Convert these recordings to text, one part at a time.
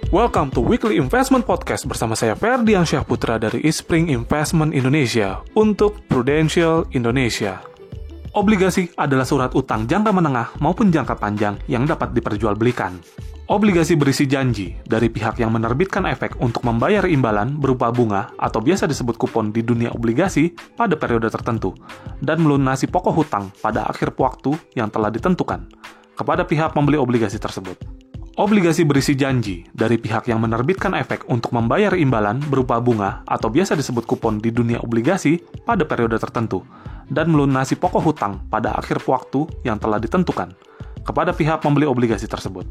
Welcome to Weekly Investment Podcast bersama saya Ferdian Syah Putra dari Eastspring Investment Indonesia untuk Prudential Indonesia. Obligasi adalah surat utang jangka menengah maupun jangka panjang yang dapat diperjualbelikan. Obligasi berisi janji dari pihak yang menerbitkan efek untuk membayar imbalan berupa bunga atau biasa disebut kupon di dunia obligasi pada periode tertentu dan melunasi pokok hutang pada akhir waktu yang telah ditentukan kepada pihak pembeli obligasi tersebut. Obligasi berisi janji dari pihak yang menerbitkan efek untuk membayar imbalan berupa bunga atau biasa disebut kupon di dunia obligasi pada periode tertentu dan melunasi pokok hutang pada akhir waktu yang telah ditentukan kepada pihak pembeli obligasi tersebut.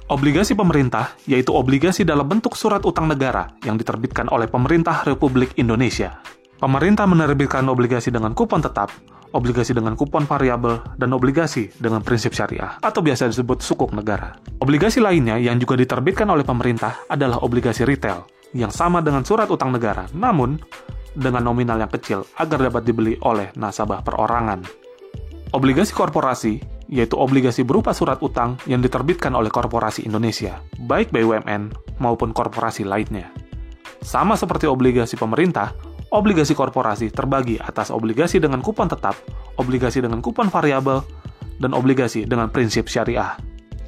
Obligasi pemerintah yaitu obligasi dalam bentuk surat utang negara yang diterbitkan oleh pemerintah Republik Indonesia. Pemerintah menerbitkan obligasi dengan kupon tetap, obligasi dengan kupon variabel, dan obligasi dengan prinsip syariah atau biasa disebut sukuk negara. Obligasi lainnya yang juga diterbitkan oleh pemerintah adalah obligasi retail yang sama dengan surat utang negara, namun dengan nominal yang kecil agar dapat dibeli oleh nasabah perorangan. Obligasi korporasi yaitu obligasi berupa surat utang yang diterbitkan oleh korporasi Indonesia, baik BUMN maupun korporasi lainnya. Sama seperti obligasi pemerintah, obligasi korporasi terbagi atas obligasi dengan kupon tetap, obligasi dengan kupon variabel, dan obligasi dengan prinsip syariah.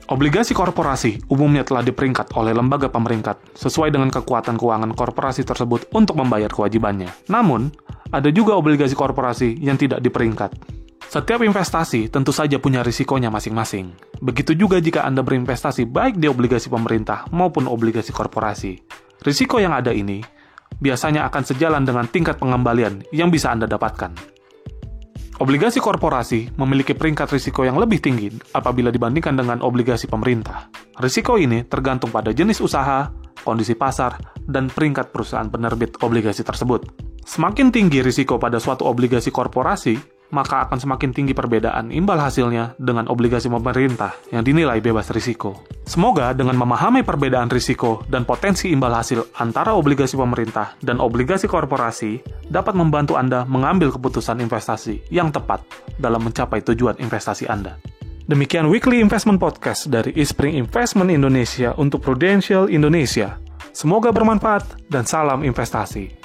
Obligasi korporasi umumnya telah diperingkat oleh lembaga pemeringkat sesuai dengan kekuatan keuangan korporasi tersebut untuk membayar kewajibannya. Namun, ada juga obligasi korporasi yang tidak diperingkat. Setiap investasi tentu saja punya risikonya masing-masing. Begitu juga jika Anda berinvestasi baik di obligasi pemerintah maupun obligasi korporasi. Risiko yang ada ini biasanya akan sejalan dengan tingkat pengembalian yang bisa Anda dapatkan. Obligasi korporasi memiliki peringkat risiko yang lebih tinggi apabila dibandingkan dengan obligasi pemerintah. Risiko ini tergantung pada jenis usaha, kondisi pasar, dan peringkat perusahaan penerbit obligasi tersebut. Semakin tinggi risiko pada suatu obligasi korporasi, maka akan semakin tinggi perbedaan imbal hasilnya dengan obligasi pemerintah yang dinilai bebas risiko. Semoga dengan memahami perbedaan risiko dan potensi imbal hasil antara obligasi pemerintah dan obligasi korporasi dapat membantu Anda mengambil keputusan investasi yang tepat dalam mencapai tujuan investasi Anda. Demikian Weekly Investment Podcast dari Eastspring Investment Indonesia untuk Prudential Indonesia. Semoga bermanfaat dan salam investasi.